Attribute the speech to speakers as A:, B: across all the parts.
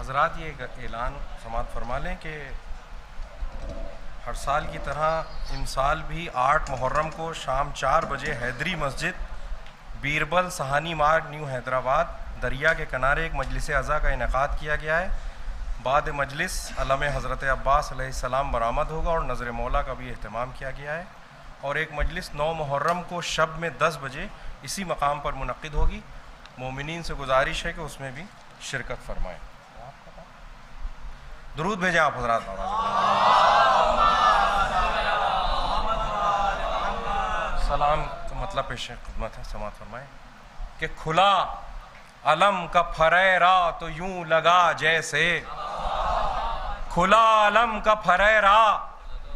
A: हज़रात ये ऐलान समात फरमा लें कि हर साल की तरह इन साल भी 8 मुहर्रम को शाम 4 बजे हैदरी मस्जिद, बीरबल सहानी मार्ग, न्यू हैदराबाद, दरिया के किनारे एक मजलिस अज़ा का इनेकाद किया गया है। बाद मजलिस अलम हज़रत अब्बास अलैहिस्सलाम बरामद होगा और नज़र मौला का भी अहतमाम किया गया है। और एक मजलिस 9 मुहर्रम को शब में 10 बजे इसी मकाम पर मुनक़िद होगी। मोमिनीन से गुजारिश है कि उसमें भी शिरकत फरमाएँ। दुरूद भेजें आप हज़रात। सलाम का मतलब पेश खिदमत है, समात फरमाएँ कि खुला अलम का फरेरा तो यूं लगा जैसे, खुला अलम का फरेरा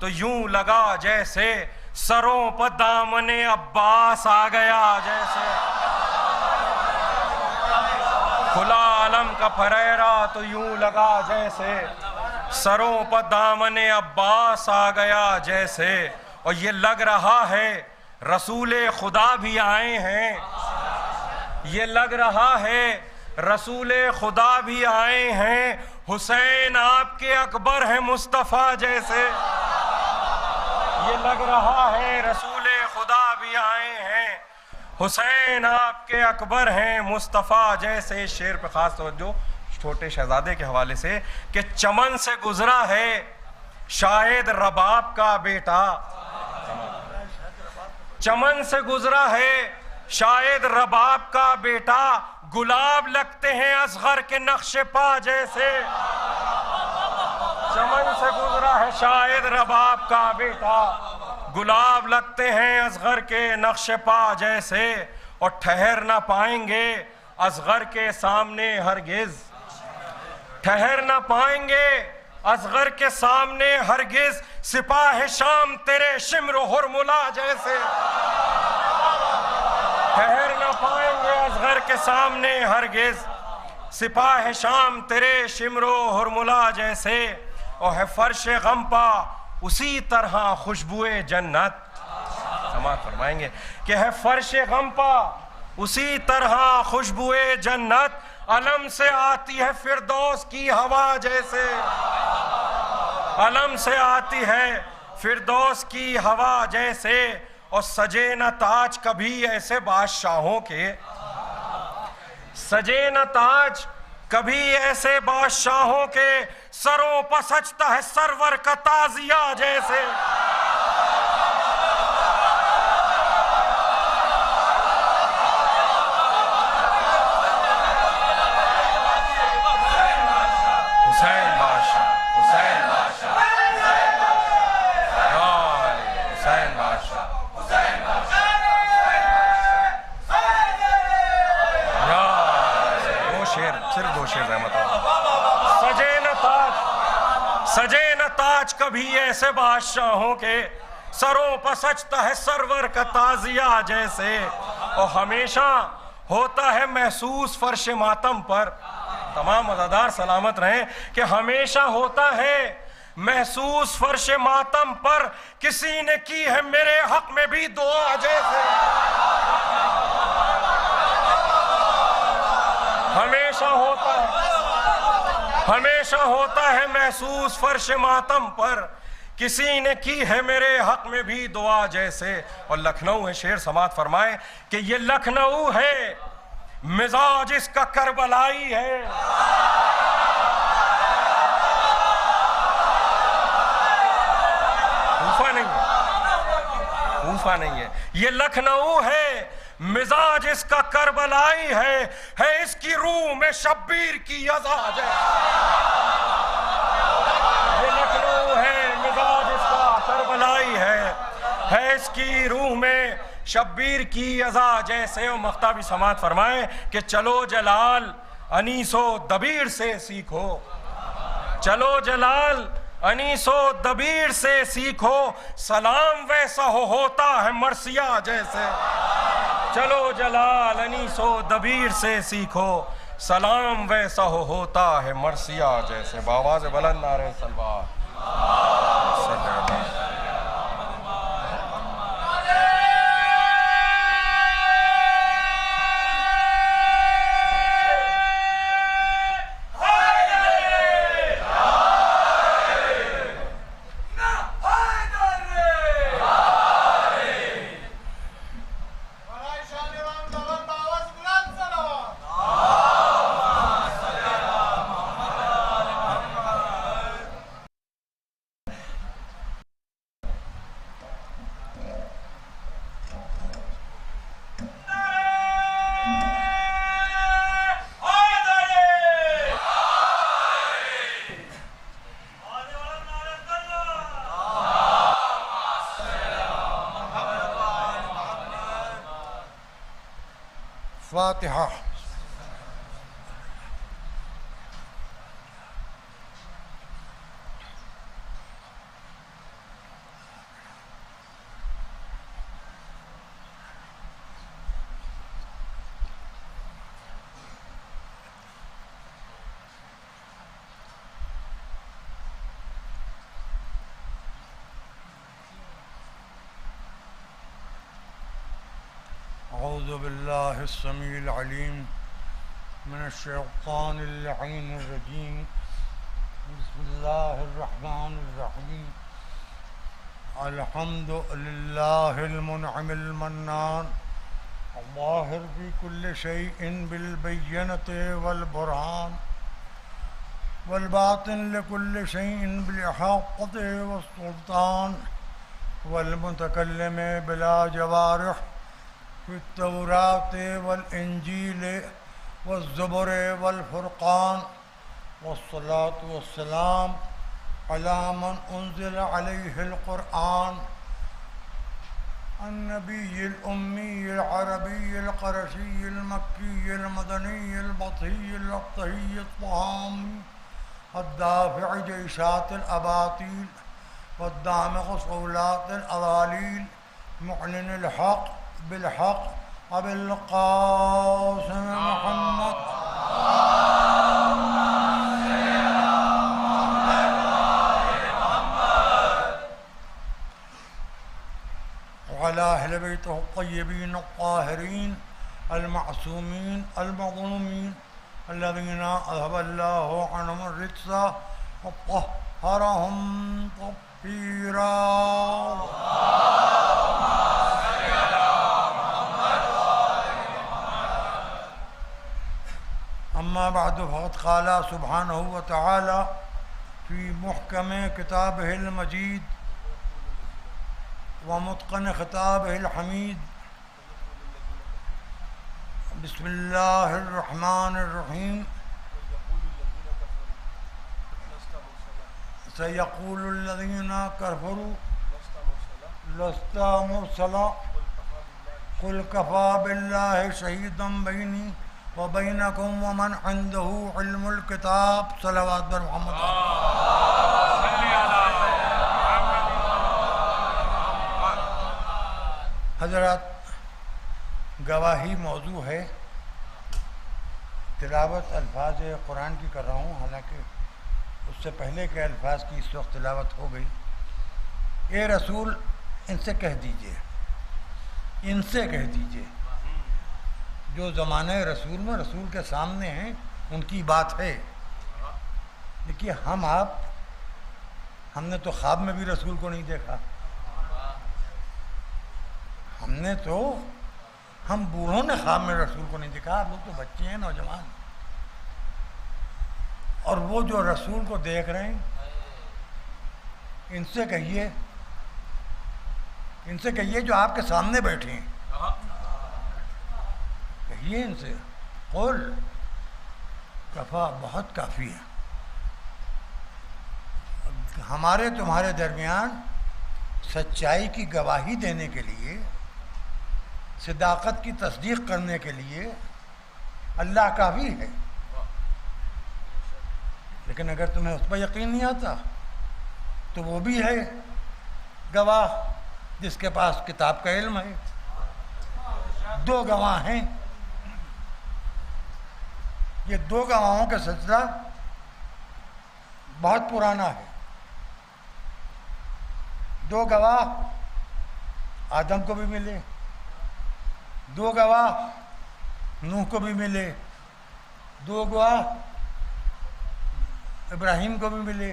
A: तो यूं लगा जैसे, सरों पर दामने अब्बास आ गया जैसे। खुला अलम का फरेरा तो यूं लगा जैसे, सरों पर दामने अब्बास आ गया जैसे। और ये लग रहा है रसूले खुदा भी आए हैं, ये लग रहा है रसूले खुदा भी आए हैं। हुसैन आपके अकबर हैं मुस्तफ़ा जैसे, ये लग रहा है रसूले खुदा भी आए हैं। हुसैन आपके अकबर हैं मुस्तफ़ा जैसे। शेर पे खास तवज्जो छोटे शहजादे के हवाले से कि चमन से गुजरा है शायद रबाब का बेटा, चमन से गुजरा है शायद रबाब का बेटा, गुलाब लगते हैं असगर के नक्शे पा जैसे। चमन से गुजरा है शायद रबाब का बेटा, गुलाब लगते हैं असगर के नक्शे पा जैसे। और ठहर ना पाएंगे असगर के सामने हरगिज, ठहर ना पाएंगे असगर के सामने हरगिज, सिपाह शाम तेरे शिम्र हुरमुला जैसे। ठहर ना पाएंगे असगर के सामने हरगिज, सिपाह शाम तेरे शिम्र हुरमुला जैसे। और है फर्श गम्पा उसी तरह खुशबुए जन्नत, समात फरमाएंगे कि है फर्श गम्पा उसी तरह खुशबुए जन्नत, अलम से आती है फिरदौस की हवा जैसे। अलम से आती है फिरदौस की हवा जैसे। और सजे न ताज कभी ऐसे बादशाहों के, सजे न ताज कभी ऐसे बादशाहों के, सरों पर सजता है सरवर का ताजिया जैसे। हुसैन बादशाह, हुसैन बादशाह, हुसैन बादशाह, सिर्फ दो शेर रहमत। सजे न ताज, सजे न ताज कभी ऐसे बादशाहों के, सरों पर सजता है सरवर का ताजिया जैसे। और हमेशा होता है महसूस फर्श मातम पर, तमाम मज़ादार सलामत रहें कि हमेशा होता है महसूस फर्श मातम पर, किसी ने की है मेरे हक में भी दुआ जैसे। हमेशा होता है, हमेशा होता है महसूस फर्श मातम पर, किसी ने की है मेरे हक में भी दुआ जैसे। और लखनऊ है, शेर समात फरमाए कि ये लखनऊ है मिजाज इसका करबलाई है। कूफा नहीं है, कूफा नहीं है, ये लखनऊ है मिजाज इसका करबलाई है इसकी रूह में शब्बीर की अज़ा जैसे। ये लखनऊ है मिजाज इसका करबलाई है इसकी रूह में शब्बीर की अज़ा जैसे। और मख्ता भी समात फरमाए कि चलो जलाल अनीसो दबीर से सीखो, चलो जलाल अनीसो दबीर से सीखो, सलाम वैसा होता है मरसिया जैसे। चलो जलाल अनीसो दबीर से सीखो, सलाम वैसा होता है मरसिया जैसे। बावाज़ बुलंद नारे सलवार।
B: फातिहा। अऊज़ु बिल्लाहि अस्समीइल अलीम मिनश्शैतानिर लईनिर रजीम। बिस्मिल्लाहिर रहमानिर रहीम। अल्हम्दुलिल्लाहिल मुनइमिल मन्नान अल्लाहिर फी कुल्लि शैइन बिल बय्यनति वल बुरहान वल बातिन लिकुल्लि शैइन बिल हक़्क़ति वस सुल्तान वल मुतकल्लिम बिला जवारिह फित्तौरात वल इंजील वज़्ज़ुबुर वल फुरक़ान वस्सलातु वस्सलाम अला मन उन्ज़िला अलैहिल क़ुरआन अन्नबिय्यिल उम्मिय्यिल अरबिय्यिल क़रशिय्यिल मक्किय्यिल मदनिय्यिल बतिय्यिल अत्तहिय्यित तहामी अद्दाफ़िअ जैशातिल अबातील वद्दामिग़ सौलातिल अवालील मुअलिनिल हक़ बिलहक़ अबिल क़ासिम मुहम्मद वअला अहलि बैतिहि अत्तय्यबीन अत्ताहिरीन अल-मअसूमीन अल-मज़लूमीन अल्लज़ीना अज़हबल्लाहु अन्हुर रिज्स वत्तहहरहुम तत्हीरा। अम्मा बअद फ़क़द क़ाल सुब्हानहु व तआला फ़ी मुहकम किताबिहिल मजीद व मुत्क़न ख़िताबिहिल हमीद। बिस्मिल्लाहिर रहमानिर रहीम। सयक़ूलुल लज़ीना कफ़रू लस्ता मुरसला क़ुल कफ़ा बिल्लाहि शहीदन बैनी व बैनकुम व मन इंदहु इल्मुल किताब। सल्लल्लाहु अलैहि मोहम्मद। हज़रत, गवाही मौजू है। तिलावत अल्फाज कुरान की कर रहा हूँ, हालांकि उससे पहले के अल्फाज की इस वक्त तिलावत हो गई। ए रसूल, इनसे कह दीजिए, इनसे कह दीजिए, जो ज़माने रसूल में रसूल के सामने हैं उनकी बात है। देखिए, हमने तो ख्वाब में भी रसूल को नहीं देखा। हम बूढ़ों ने ख्वाब में रसूल को नहीं देखा। आप लोग तो बच्चे हैं, नौजवान। और वो जो रसूल को देख रहे हैं, इनसे कहिए जो आपके सामने बैठे हैं, कहिए इनसे, कुल कफ़ा, बहुत काफ़ी है हमारे तुम्हारे दरमियान सच्चाई की गवाही देने के लिए, सिदाकत की तस्दीक करने के लिए अल्लाह काफ़ी है। लेकिन अगर तुम्हें उस पर यकीन नहीं आता तो वो भी है गवाह जिसके पास किताब का इल्म है। दो गवाह हैं। ये दो गवाहों का सिलसिला बहुत पुराना है। दो गवाह आदम को भी मिले, दो गवाह नूह को भी मिले, दो गवाह इब्राहिम को भी मिले,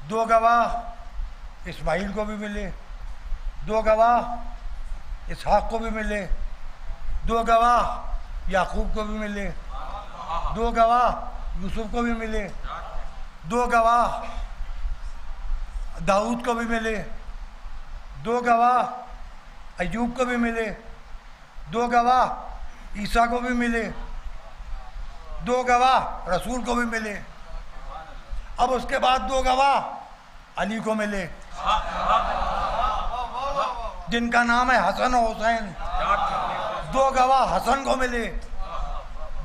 B: दो गवाह इस्माइल को भी मिले, दो गवाह इसहाक को भी मिले, दो गवाह याकूब को भी मिले, दो गवाह यूसुफ को भी मिले, दो गवाह दाऊद को भी मिले, दो गवाह अय्यूब को भी मिले, दो गवाह ईसा को भी मिले, दो गवाह रसूल को भी मिले। अब उसके बाद दो गवाह अली को मिले, जिनका नाम है हसन और हुसैन। दो गवाह हसन को मिले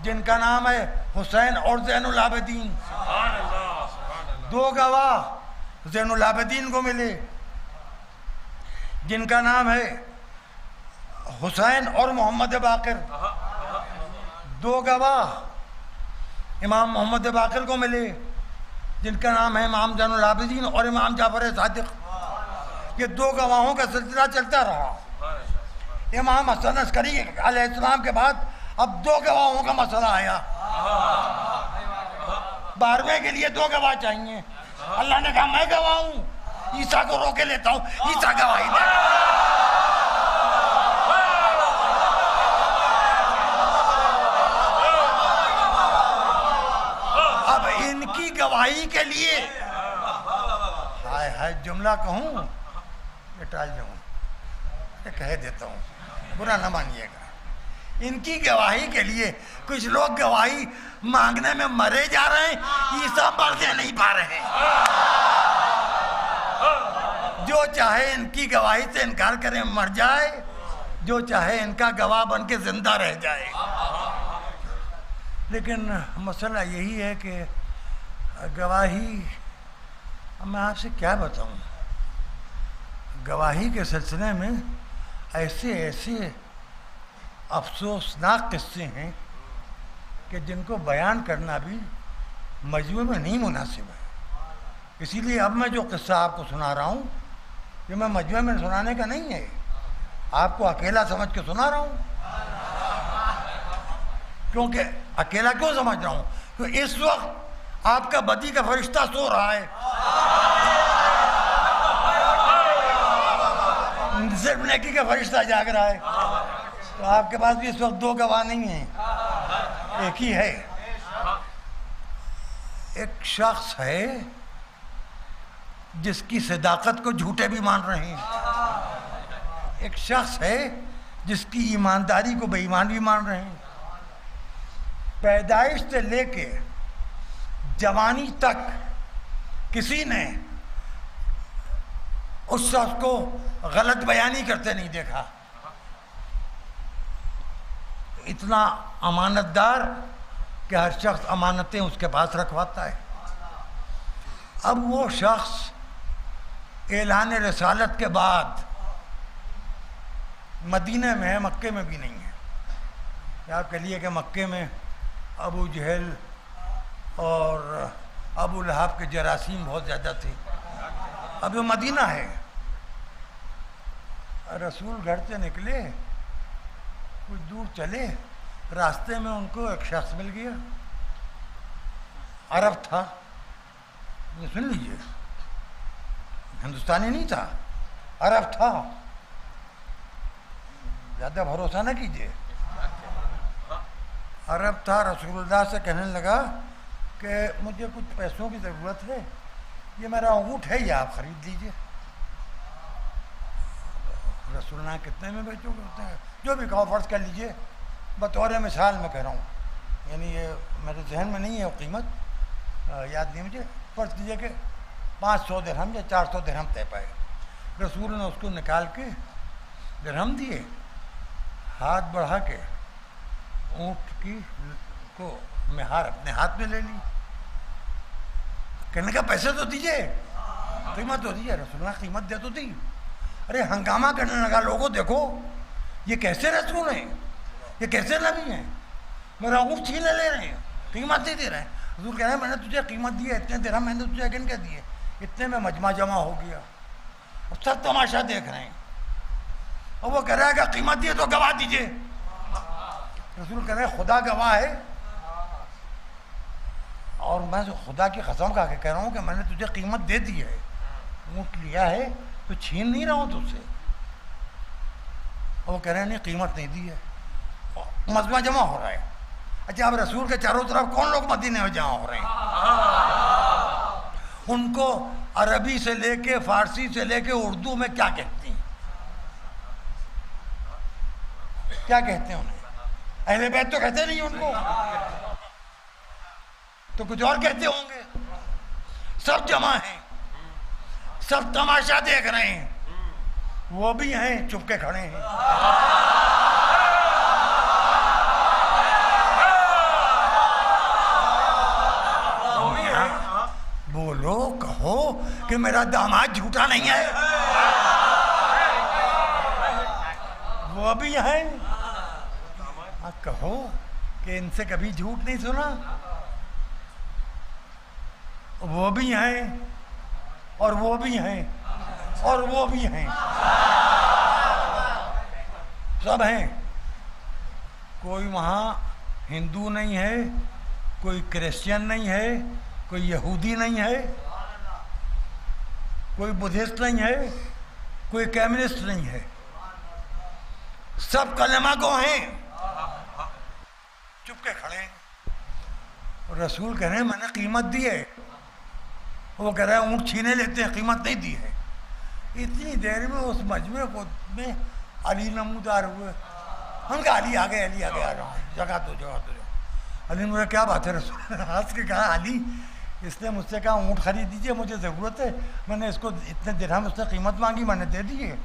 B: जिनका नाम है हुसैन और ज़ैनुल आबिदीन। दो गवाह ज़ैनुल आबिदीन को मिले जिनका नाम है हुसैन और मोहम्मद बाकिर। दो गवाह इमाम मोहम्मद बाकिर को मिले जिनका नाम है इमाम ज़ैनुल आबिदीन और इमाम जाफर सादिक। ये दो गवाहों का सिलसिला चलता रहा। इमाम हसन अस्करी अलैहिस्सलाम के बाद अब दो गवाहों का मसला आया। 12वें के लिए दो गवाह चाहिए। अल्लाह ने कहा मैं गवाह हूं, ईसा को रोके लेता हूं, ईसा गवाही दे। अब इनकी गवाही के लिए हाय हाय जुमला कहूं ये टाल जाऊं, ये कह देता हूं, बुरा न मानिएगा। इनकी गवाही के लिए कुछ लोग गवाही मांगने में मरे जा रहे हैं, ईसा मरने नहीं पा रहे हैं। जो चाहे इनकी गवाही से इनकार करे मर जाए, जो चाहे इनका गवाह बन के जिंदा रह जाए। लेकिन मसला यही है कि गवाही, मैं आपसे क्या बताऊं, गवाही के सिलसिले में ऐसे ऐसे अफसोसनाक किस्से हैं कि जिनको बयान करना भी मजमू में नहीं मुनासिब है। इसीलिए अब मैं जो किस्सा आपको सुना रहा हूँ ये मैं मजमू में सुनाने का नहीं है, आपको अकेला समझ के सुना रहा हूँ। क्योंकि अकेला क्यों समझ रहा हूँ? क्योंकि इस वक्त आपका बदी का फरिश्ता सो रहा है, सिर्फ नेकी का फरिश्ता जाग रहा है। तो आपके पास भी इस वक्त दो गवाह नहीं है, एक ही है। एक शख्स है जिसकी सदाकत को झूठे भी मान रहे हैं। एक शख्स है जिसकी ईमानदारी को बेईमान भी मान रहे हैं। पैदाइश से लेके जवानी तक किसी ने उस शख्स को गलत बयानी करते नहीं देखा। इतना अमानतदार कि हर शख्स अमानतें उसके पास रखवाता है। अब वो शख्स ऐलान रिसालत के बाद मदीने में है, मक्के में भी नहीं है। आप कह लिए कि मक्के में अबू जहल और अबू लहाब के जरासीम बहुत ज़्यादा थे। अब वो मदीना है। रसूल घर से निकले, कुछ दूर चले, रास्ते में उनको एक शख्स मिल गया, अरब था। ये सुन लीजिए, हिंदुस्तानी नहीं था, अरब था। ज़्यादा भरोसा ना कीजिए। अरब था। रसूलुल्लाह से कहने लगा कि मुझे कुछ पैसों की ज़रूरत है, ये मेरा ऊँट है, ये आप ख़रीद लीजिए। रसूलुल्लाह कितने में बेचोगे? होता है जो भी कहो, फ़र्ज़ कर लीजिए, बतौर मिसाल मैं कह रहा हूँ, यानी ये मेरे जहन में नहीं है वो कीमत, याद नहीं मुझे। फ़र्ज़ कीजिए कि 500 दिरहम या 400 दिरहम तय पाए। रसूल ने उसको निकाल के दिरहम दिए, हाथ बढ़ा के ऊँट की को मेहार अपने हाथ में ले ली। कहने का पैसे तो दीजिए, कीमत तो दीजिए। रसूलुल्लाह कीमत दे तो दी। अरे हंगामा करने लगा, लोगों देखो ये कैसे रसूल हैं, ये कैसे नबी हैं, मेरा ऊँट छीन ले रहे हैं, कीमत नहीं दे रहे हैं। रसूल कह रहे हैं मैंने तुझे कीमत दी है, इतने दिरहम मैंने तुझे किन कह दिए। इतने में मजमा जमा हो गया और सब तमाशा देख रहे हैं। और वो कह रहा है कि कीमत दिए तो गवाह दीजिए। रसूल कह रहे हैं खुदा गवाह है, और मैं खुदा की कसम खा के कह रहा हूँ कि मैंने तुझे कीमत दे दी है, ऊँट लिया है तो छीन नहीं रहा हूँ तुझसे। वो कह रहे हैं नहीं कीमत नहीं दी है। मजमा जमा हो रहा है। अच्छा, अब रसूल के चारों तरफ कौन लोग मदीने में जमा हो रहे हैं? उनको अरबी से लेके फारसी से लेके उर्दू में क्या कहते हैं? क्या कहते हैं उन्हें? अहले बैत तो कहते नहीं उनको, तो कुछ और कहते होंगे। सब जमा हैं, सब तमाशा देख रहे हैं, वो भी हैं चुपके खड़े हैं। कि मेरा दामाद झूठा नहीं है? वो भी है। कहो कि इनसे कभी झूठ नहीं सुना। वो भी हैं और वो भी हैं और वो भी हैं, सब हैं। कोई वहाँ हिंदू नहीं है, कोई क्रिश्चियन नहीं है, कोई यहूदी नहीं है, कोई बुद्धिस्ट नहीं है, कोई कम्युनिस्ट नहीं है, सब कलमा गो हैं, चुप के खड़े हैं। रसूल कह रहे हैं मैंने कीमत दी है, वो कह रहा है ऊँट छीने लेते हैं, कीमत नहीं दी है। इतनी देर में उस मजमे को में अली नमूदार हुए। हम कहा अली आ गए, अली आ गए, आ रहा हूँ, जगह दो जगह दो। अली ने बोला क्या बात है? रसूल हंस के कहा अली इसने मुझसे कहा ऊँट खरीद दीजिए, मुझे ज़रूरत है, मैंने इसको इतने दिरहम उसने कीमत मांगी, मैंने दे दी है।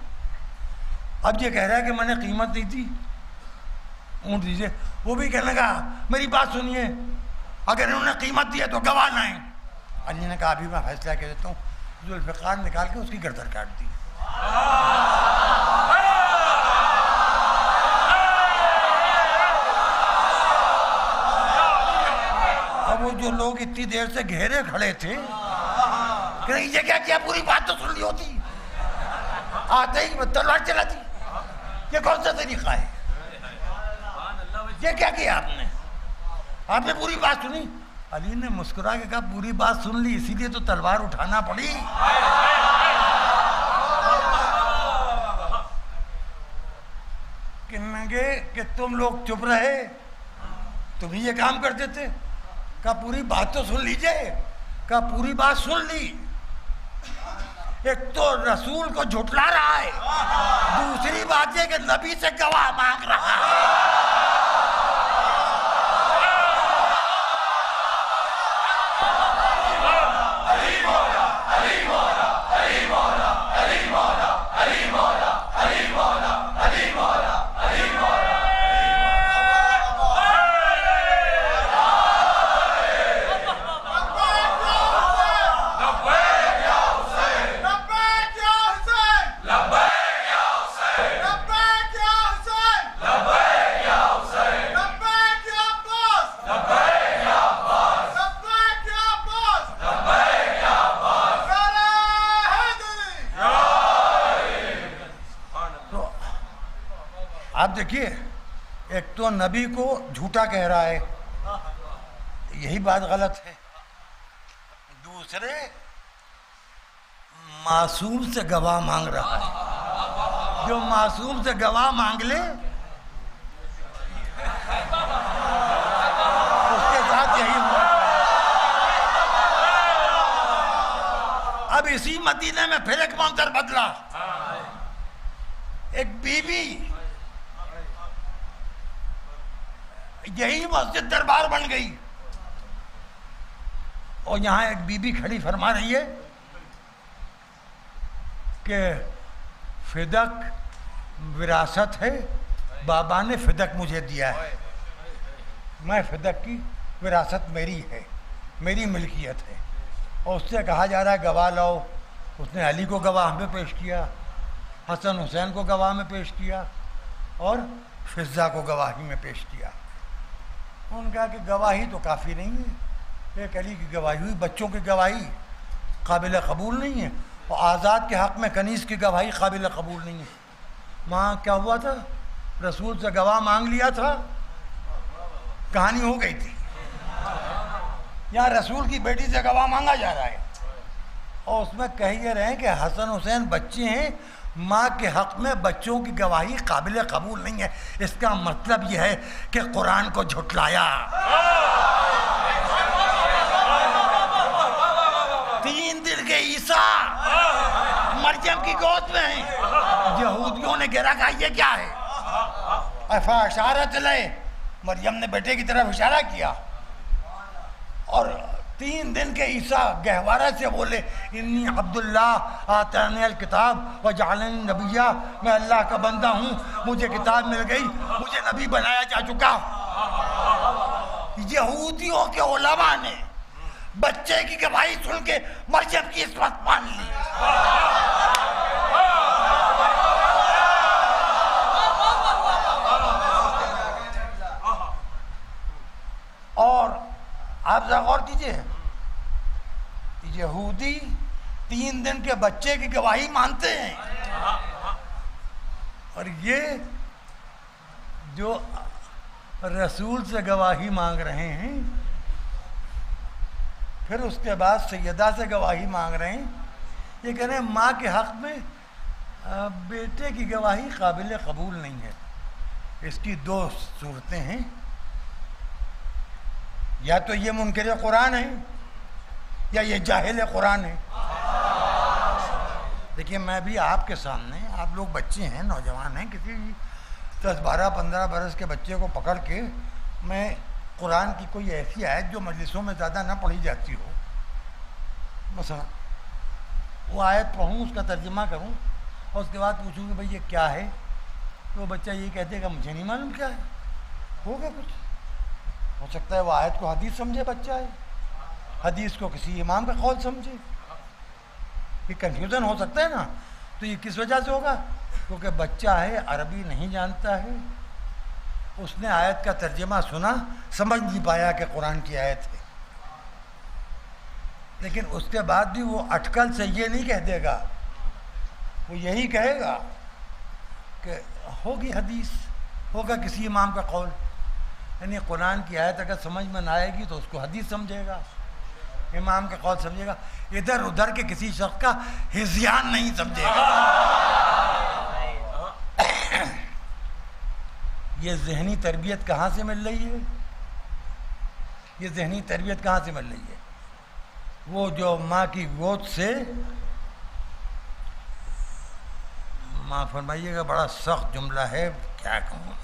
B: अब ये कह रहा है कि मैंने कीमत नहीं दी, ऊँट दीजिए। वो भी कहने लगा मेरी बात सुनिए, अगर इन्होंने कीमत दी है तो गवाह लाएं। अली ने कहा अभी मैं फैसला कर देता हूँ। जुल्फ़िकार निकाल के उसकी गर्दन काट दी। अब वो जो लोग इतनी देर से घेरे खड़े थे कि ये क्या किया, पूरी बात तो सुन ली होती, आते ही तलवार चला दी। ये कौन सा तरीका है? ये क्या किया आपने? आपने पूरी बात सुनी? अली ने मुस्कुरा के कहा पूरी बात सुन ली, इसीलिए तो तलवार उठाना पड़ी। कहेंगे कि तुम लोग चुप रहे, तुम ही ये काम करते थे। कहा पूरी बात तो सुन लीजिए। कहा पूरी बात सुन ली। एक तो रसूल को झुठला रहा है, दूसरी बात है कि नबी से गवाह मांग रहा है। आप देखिए, एक तो नबी को झूठा कह रहा है, यही बात गलत है। दूसरे मासूम से गवाह मांग रहा है। जो मासूम से गवाह मांग ले उसके साथ यही हुआ। अब इसी मदीने में फिर एक मंजर बदला। एक बीबी, यही मस्जिद दरबार बन गई और यहां एक बीबी खड़ी फरमा रही है कि फिदक विरासत है, बाबा ने फिदक मुझे दिया है, मैं फिदक की विरासत मेरी है, मेरी मिल्कियत है। और उससे कहा जा रहा है गवाह लाओ। उसने अली को गवाह में पेश किया, हसन हुसैन को गवाह में पेश किया और फिजा को गवाही में पेश किया। उन्होंने कहा कि गवाही तो काफ़ी नहीं है, एक अली की गवाही हुई, बच्चों की गवाही काबिल कबूल नहीं है, और आज़ाद के हक़ में कनीज़ की गवाही काबिल कबूल नहीं है। वहाँ क्या हुआ था, रसूल से गवाह मांग लिया था, कहानी हो गई थी। यहाँ रसूल की बेटी से गवाह मांगा जा रहा है और उसमें कह ये रहे हैं कि हसन हुसैन बच्चे हैं, माँ के हक़ में बच्चों की गवाही काबिल कबूल नहीं है। इसका मतलब यह है कि कुरान को झुठलाया। 3 दिन के ईसा मरियम की गोद में हैं। यहूदियों ने घेरा, कहा ये क्या है? इशारत ले, मरियम ने बेटे की तरफ इशारा किया और 3 दिन के ईसा गहवारा से बोले इन्नी अब्दुल्ला आतानी किताब व जालनी नबिया, मैं अल्लाह का बंदा हूँ, मुझे किताब मिल गई, मुझे नबी बनाया जा चुका। यहूदियों के उलमा ने बच्चे की गवाही सुन के मरियम की इस्मत मान ली। और आप जरा गौर कीजिए, यहूदी 3 दिन के बच्चे की गवाही मानते हैं, और ये जो रसूल से गवाही मांग रहे हैं, फिर उसके बाद सैयदा से गवाही मांग रहे हैं। ये कह रहे हैं माँ के हक़ में बेटे की गवाही काबिल कबूल नहीं है। इसकी 2 सूरतें हैं, या तो ये मुनकिर कुरान है या ये जाहिल कुरान है। देखिए, मैं भी आपके सामने, आप लोग बच्चे हैं, नौजवान हैं, किसी 10, 12, 15 बरस के बच्चे को पकड़ के मैं कुरान की कोई ऐसी आयत जो मजलिसों में ज़्यादा ना पढ़ी जाती हो, मसला वो आयत पढ़ूँ, उसका तर्जुमा करूँ और उसके बाद पूछूँ कि भाई ये क्या है, तो वो बच्चा ये कहते कि मुझे नहीं मालूम क्या है। होगा कुछ, हो सकता है वो आयत को हदीस समझे बच्चा है, हदीस को किसी इमाम का कौल समझे। ये कन्फ्यूज़न हो सकता है ना। तो ये किस वजह से होगा? क्योंकि बच्चा है, अरबी नहीं जानता है, उसने आयत का तर्जुमा सुना, समझ नहीं पाया कि कुरान की आयत है। लेकिन उसके बाद भी वो अटकल से ये नहीं कह देगा, वो यही कहेगा कि होगी हदीस, होगा किसी इमाम का कौल। यानी कुरान की आयत अगर समझ में ना आएगी तो उसको हदीस समझेगा, इमाम का कौल समझेगा, इधर उधर के किसी शख्स का हिज़्यान नहीं समझेगा। ये ज़हनी तरबियत कहाँ से मिल रही है? ये ज़हनी तरबियत कहाँ से मिल रही है? वो जो माँ की गोद से, माँ फरमाइएगा बड़ा सख्त जुमला है, क्या कहूँगा,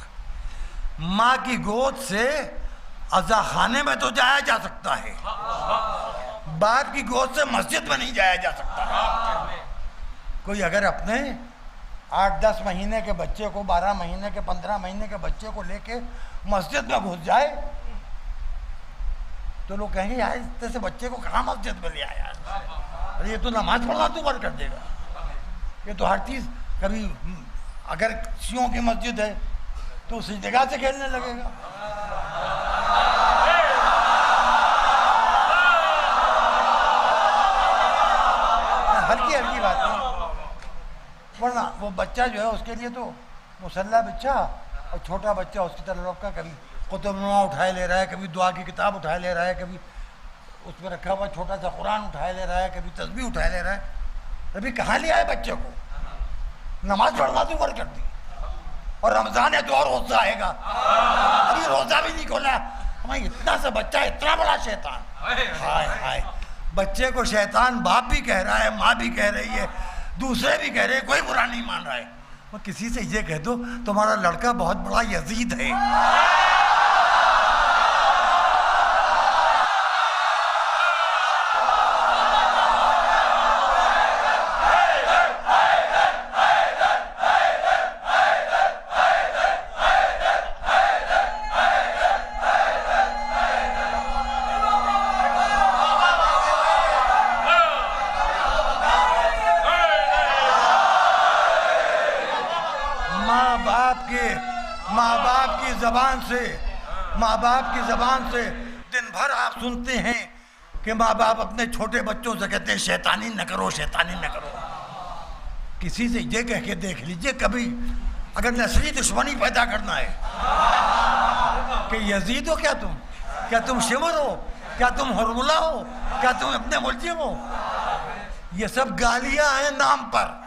B: माँ की गोद से अज़ा खाने में तो जाया जा सकता है, बाप की गोद से मस्जिद में नहीं जाया जा सकता। कोई अगर अपने 8-10 महीने के बच्चे को, 12 महीने के, 15 महीने के बच्चे को लेके मस्जिद में घुस जाए तो लोग कहेंगे यार इस तरह से बच्चे को कहाँ मस्जिद में ले आया, अरे ये तो नमाज पढ़ना तू बंद कर देगा, ये तो हर चीज़। कभी अगर शियों की मस्जिद है तो उसी जगह से खेलने लगेगा। हल्की हल्की बात है, वरना वो बच्चा जो है उसके लिए तो मुसल्ला बच्चा और छोटा बच्चा उसकी तरफ रखा, कभी कुतुबनुमा उठाए ले रहा है, कभी दुआ की किताब उठाए ले रहा है, कभी उसमें रखा हुआ छोटा सा कुरान उठाए ले रहा है, कभी तस्बीह उठाए ले रहा है। अभी कहाँ ले आए बच्चे को? नमाज पढ़ना तो बंद कर दी, और रमज़ान है तो और रोज़ा आएगा, अभी रोज़ा भी नहीं खोला। हमारे इतना सा बच्चा, इतना बड़ा शैतान, हाय हाय। बच्चे को शैतान बाप भी कह रहा है, माँ भी कह रही है, दूसरे भी कह रहे हैं, कोई बुरा नहीं मान रहा है। वो किसी से ये कह दो तुम्हारा लड़का बहुत बड़ा यजीद है, माँ बाप की ज़बान से दिन भर आप सुनते हैं कि माँ बाप अपने छोटे बच्चों से कहते हैं शैतानी न करो, शैतानी न करो। किसी से ये कह के देख लीजिए कभी, अगर नस्ली दुश्मनी पैदा करना है कि यजीद हो क्या तुम शिमर हो, क्या तुम हरमुला हो, क्या तुम अपने मुलजिम हो, ये सब गालियाँ हैं नाम पर।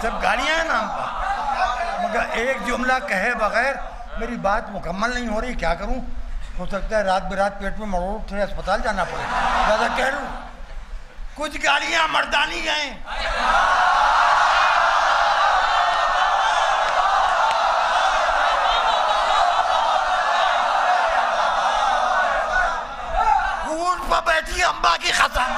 B: सब गालियाँ हैं नाम पर। मगर एक जुमला कहे बगैर मेरी बात मुकम्मल नहीं हो रही, क्या करूं? हो सकता है रात बेरात पेट में मरोड़ थे, अस्पताल जाना पड़े। दादा कह रहा हूँ कुछ गालियां मर्दानी हैं। ऊंट पर बैठी अम्बा की कसम।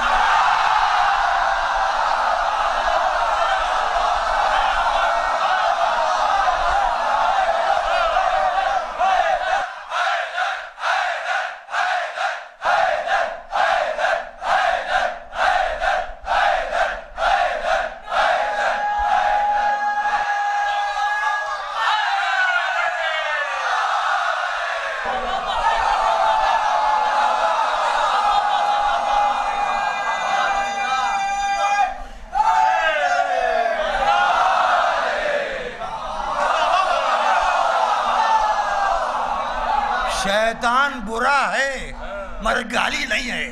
B: शैतान बुरा है मगर गाली नहीं है।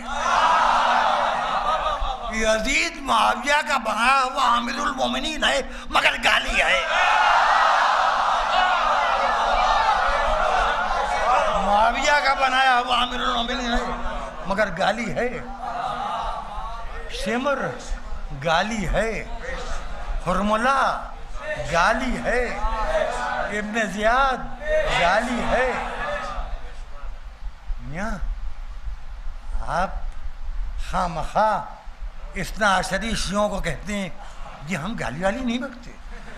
B: यजीद मुआविया का बनाया हुआ आमिरुल मोमिनीन है मगर गाली है। मुआविया का बनाया हुआ आमिरुल मोमिनीन है मगर गाली है। शिमर गाली है, हुरमुला गाली है, इब्न जियाद गाली है। आप खामखा इस्ना अशरी शियों को कहते हैं जी हम गाली वाली नहीं बकते,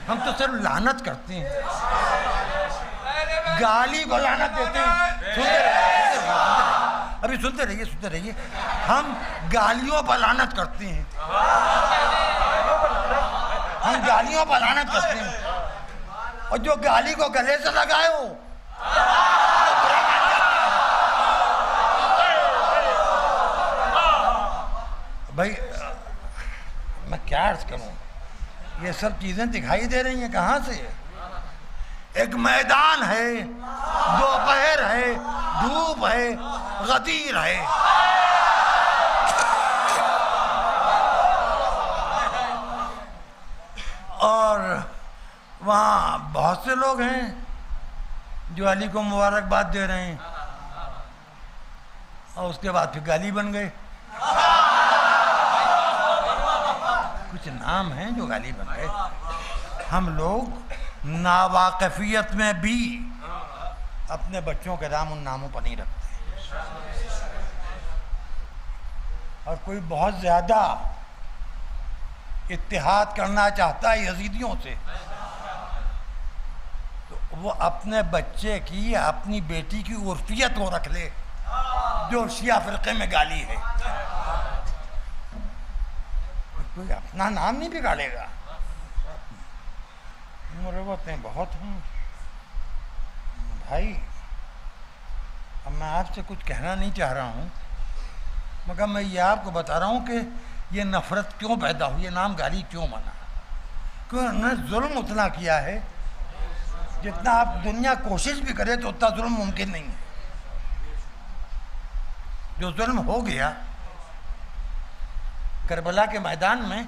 B: हम तो सिर्फ लानत करते हैं, गाली को लानत देते हैं। अभी सुनते रहिए, हम गालियों पर लानत करते हैं, हम गालियों पर लानत करते हैं। और जो गाली को गले से लगाए हो भाई, मैं क्या अर्ज करूं, ये सब चीजें दिखाई दे रही हैं कहां से? एक मैदान है, दोपहर है, धूप है, गदीर है। और वहां बहुत से लोग हैं जो अली को मुबारकबाद दे रहे हैं और उसके बाद फिर गाली बन गए। कुछ नाम हैं जो गाली बन गए। हम लोग नावाकफियत में भी अपने बच्चों के नाम उन नामों पर नहीं रखते। और कोई बहुत ज्यादा इत्तेहाद करना चाहता है यजीदियों से तो वो अपने बच्चे की, अपनी बेटी की उर्फियत को रख ले जो शिया फिरके में गाली है। कोई अपना नाम नहीं बिगाड़ेगा। मुरवतें बहुत हैं भाई। अब मैं आपसे कुछ कहना नहीं चाह रहा हूँ मगर मैं ये आपको बता रहा हूँ कि ये नफरत क्यों पैदा हुई, ये नाम गाली क्यों बना। क्योंकि उन्होंने जुल्म उतना किया है जितना आप दुनिया कोशिश भी करे तो उतना जुल्म मुमकिन नहीं है। जो जुल्म हो गया करबला के मैदान में,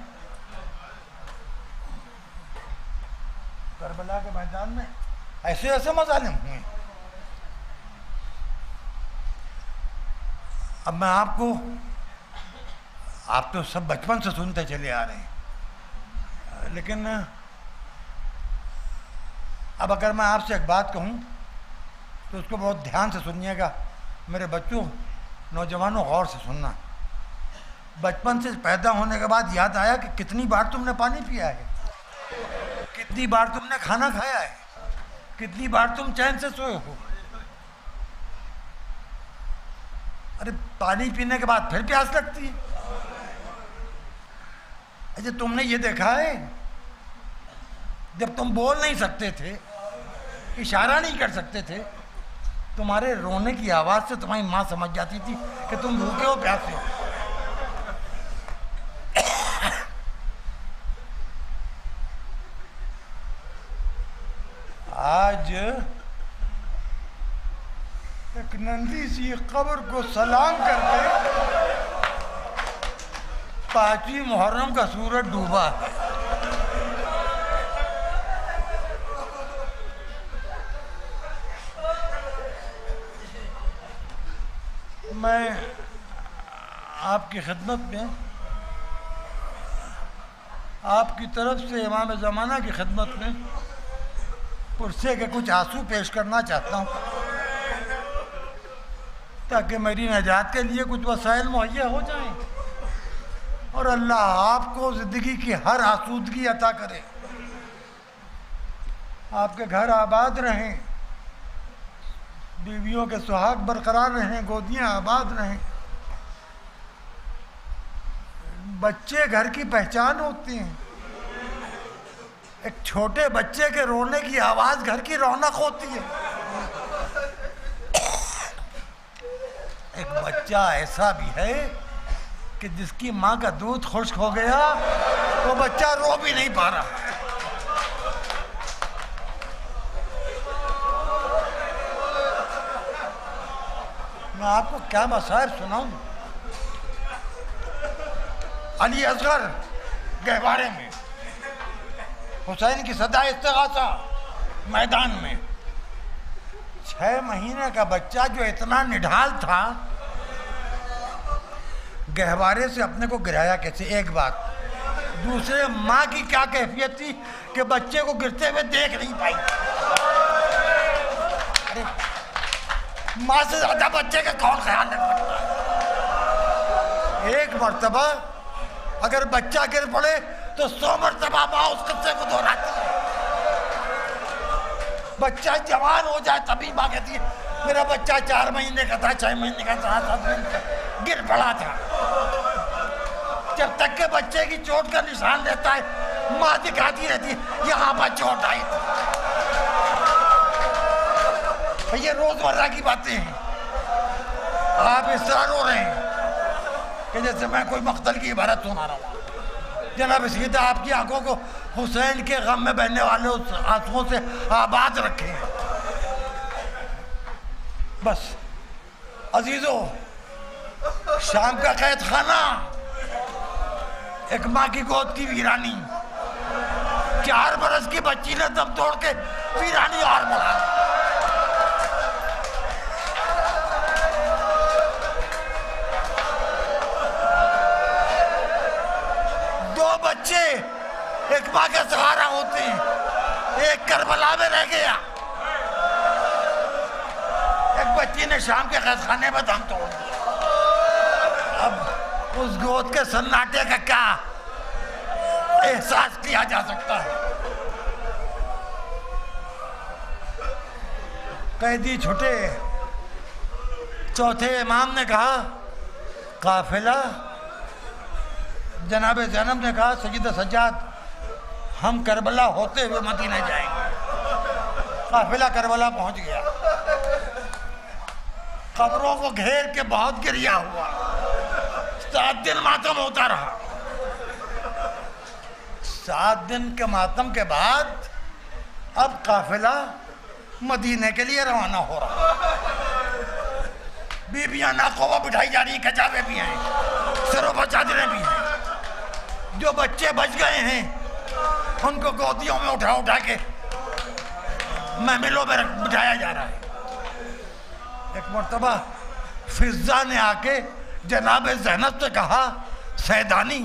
B: करबला के मैदान में ऐसे ऐसे मजालिम हुए। अब मैं आपको, आप तो सब बचपन से सुनते चले आ रहे हैं, लेकिन अब अगर मैं आपसे एक बात कहूं तो उसको बहुत ध्यान से सुनिएगा। मेरे बच्चों, नौजवानों, गौर से सुनना। बचपन से पैदा होने के बाद याद आया कि कितनी बार तुमने पानी पिया है, कितनी बार तुमने खाना खाया है, कितनी बार तुम चैन से सोए हो। अरे पानी पीने के बाद फिर प्यास लगती है। अच्छा, तुमने ये देखा है जब तुम बोल नहीं सकते थे, इशारा नहीं कर सकते थे, तुम्हारे रोने की आवाज से तुम्हारी माँ समझ जाती थी कि तुम भूखे हो, प्यासे हो। आज एक नंदी सी कब्र को सलाम करके 5वीं मुहर्रम का सूरज डूबा है। आपकी खिदमत में, आपकी तरफ से इमाम ज़माना की खिदमत में पुरसे के कुछ आंसू पेश करना चाहता हूँ, ताकि मेरी नजात के लिए कुछ वसाइल मुहैया हो जाएं और अल्लाह आपको ज़िंदगी की हर आसूदगी अता करे, आपके घर आबाद रहें, बीवियों के सुहाग बरकरार रहें, गोदियाँ आबाद रहें। बच्चे घर की पहचान होती हैं। एक छोटे बच्चे के रोने की आवाज़ घर की रौनक होती है। एक बच्चा ऐसा भी है कि जिसकी माँ का दूध खुश्क हो गया वो बच्चा रो भी नहीं पा रहा। मैं आपको क्या मसाइल सुनाऊं। अली असगर गहवारे में हुसैन की सदा इस्तिगासा मैदान में 6 महीने का बच्चा जो इतना निढाल था, गहवारे से अपने को गिराया कैसे? एक बात। दूसरे, माँ की क्या कैफियत थी कि बच्चे को गिरते हुए देख नहीं पाई। अरे माँ से ज्यादा बच्चे का कौन ख्याल रखता है? एक मर्तबा अगर बच्चा गिर पड़े तो 100 मर्तबा माँ उस किस्से को दोहराती है। बच्चा जवान हो जाए तभी माँ कहती है मेरा बच्चा 4 महीने का था, 6 महीने का था, 7 महीने का गिर पड़ा था। जब तक के बच्चे की चोट का निशान रहता है माँ दिखाती रहती है यहाँ पर चोट आई थी। ये रोजमर्रा की बातें हैं। आप इस तरह रो रहे हैं कि जैसे मैं कोई मख्तल की इबारत सुना रहा हूँ। जनाब सीधा आपकी आंखों को हुसैन के गम में बहने वाले उस आंसुओं से आबाद रखें। बस अजीजों, शाम का कैद खाना, एक माँ की गोद की वीरानी, 4 बरस की बच्ची ने दम तोड़ के वीरानी और बढ़ा। बच्चे एक माँ का सहारा होते हैं। एक करबला में रह गया, एक बच्ची ने शाम के कैद खाने में दम तोड़ दिया। अब उस गोद के सन्नाटे का क्या एहसास किया जा सकता है? कैदी छुटे, चौथे इमाम ने कहा काफिला, जनाब ज़ैनब ने कहा सैयद सज्जाद हम करबला होते हुए मदीना जाएंगे। काफिला करबला पहुंच गया। कब्रों को घेर के बहुत गिरिया हुआ। 7 दिन मातम होता रहा। 7 दिन के मातम के बाद अब काफिला मदीने के लिए रवाना हो रहा। बीबियां नाकोवा बिठाई जा रही, कचावे भी हैं, सरों पर चादरें भी हैं। जो बच्चे बच गए हैं उनको गोदियों में उठा उठा के महमिलों में बिठाया जा रहा है। एक मर्तबा फिजा ने आके जनाब ज़ैनब से कहा सैदानी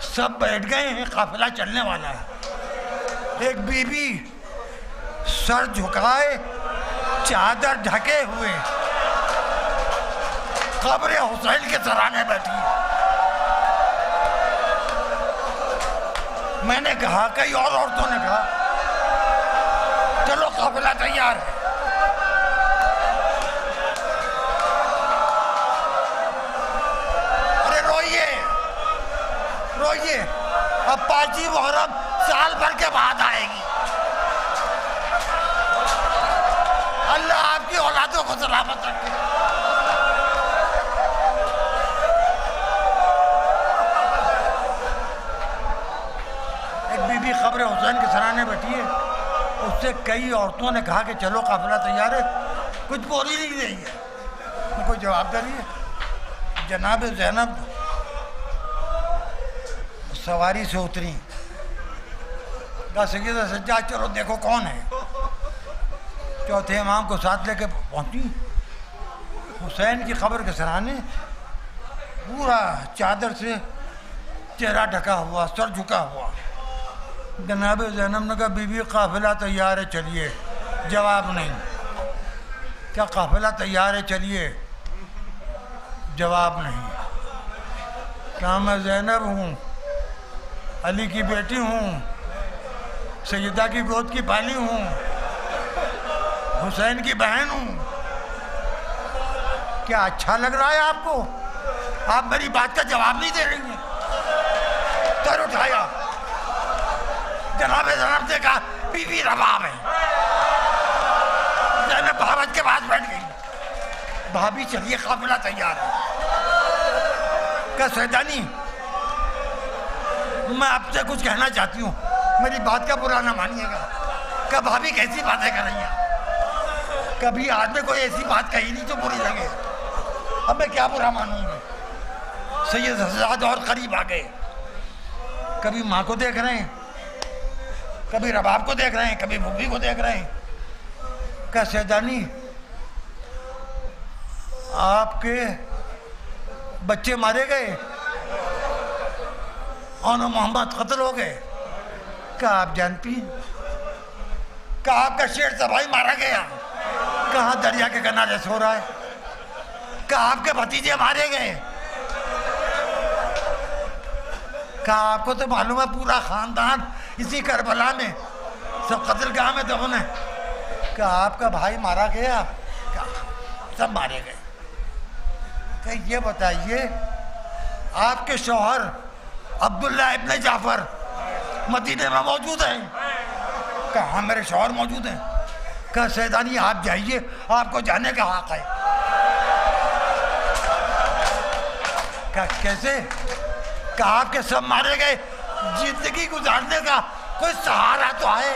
B: सब बैठ गए हैं, काफिला चलने वाला है। एक बीबी सर झुकाए चादर ढके हुए कब्र हुसैन के सराहने बैठी। मैंने कहा, कई और औरतों ने कहा चलो काफिला तैयार है। अरे रोइए रोइए, अब 5 मुहर्रम साल भर के बाद आएगी। अल्लाह आपकी औलादों को सलामत रखे। खबर हुसैन के सराहने बैठी है। उससे कई औरतों ने कहा कि चलो काफिला तैयार है, कुछ बोल ही नहीं रही है, कोई जवाब दे रही है। जनाब ज़ैनब सवारी से उतरी, कहा सैयद सज्जाद चलो देखो कौन है। चौथे इमाम को साथ लेके पहुंची हुसैन की खबर के सराहने। पूरा चादर से चेहरा ढका हुआ, सर झुका हुआ। जनाब ज़ैनब ने कहा बीबी काफिला तैयार है चलिए। जवाब नहीं। क्या काफिला तैयार है चलिए? जवाब नहीं। क्या मैं ज़ैनब हूँ, अली की बेटी हूँ, सैयदा की गोद की बाली हूँ, हुसैन की बहन हूँ? क्या अच्छा लग रहा है आपको? आप मेरी बात का जवाब नहीं दे रही हैं। सर उठाया, जनाब ज़ैनब ने कहा बीवी रबाब है। ज़ैनब भावत के पास बैठ गई। भाभी चलिए काफिला तैयार है। क्या सैदानी, मैं आपसे कुछ कहना चाहती हूँ, मेरी बात का बुरा ना मानिएगा। क्या भाभी कैसी बातें कर रही हैं? कभी आदमी कोई ऐसी बात कही नहीं जो बुरी लगे। अब मैं क्या बुरा मानूंगी? सैयद हज़रत और करीब आ गए। कभी माँ को देख रहे हैं, कभी रबाब को देख रहे हैं, कभी भूबी को देख रहे हैं। क्या सैदानी, आपके बच्चे मारे गए और मोहम्मद कत्ल हो गए? क्या आप जानती हैं? क्या आपका शेर सभाई मारा गया? कहाँ दरिया के किनारे सो रहा है? क्या आपके भतीजे मारे गए? क्या आपको तो मालूम है पूरा खानदान इसी करबला में सब कत्लगाह में दफन है? क्या आपका भाई मारा गया? क्या सब मारे गए? क्या ये बताइए, आपके शौहर अब्दुल्ला इब्ने जाफर मदीने में मौजूद हैं? कहाँ मेरे शौहर मौजूद हैं? क्या सैदानी आप जाइए, आपको जाने का हक है। क्या कैसे? क्या आपके सब मारे गए? जिंदगी गुजारने का कोई सहारा तो है?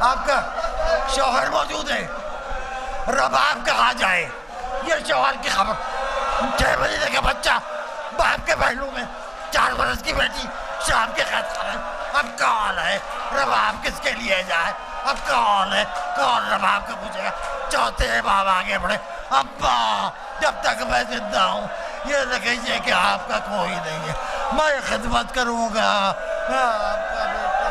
B: आपका शौहर मौजूद है, रबाब कहाँ जाए? ये शौहर की खबर। 6 महीने का बच्चा बाप के पहलू में, 4 बरस की बेटी शाम के खत खाने। अब कौन है रबाब किसके लिए जाए? अब कौन है, कौन रबाब का पूछेगा? चौथे बाप आगे बढ़े, अब्बा जब तक मैं जिंदा हूँ ये न कहिए कि आपका कोई नहीं है, मैं खिदमत करूँगा। आपका बेटा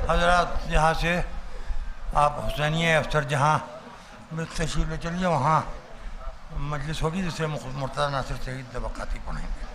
B: हज़रत यहाँ से आप हुसैनिया अफसर जहाँ में तशरीफ़ ले चलिए, वहाँ मजलिस होगी जिसे मुर्तज़ा नासिर सईद तबक़ाती पढ़ेंगे।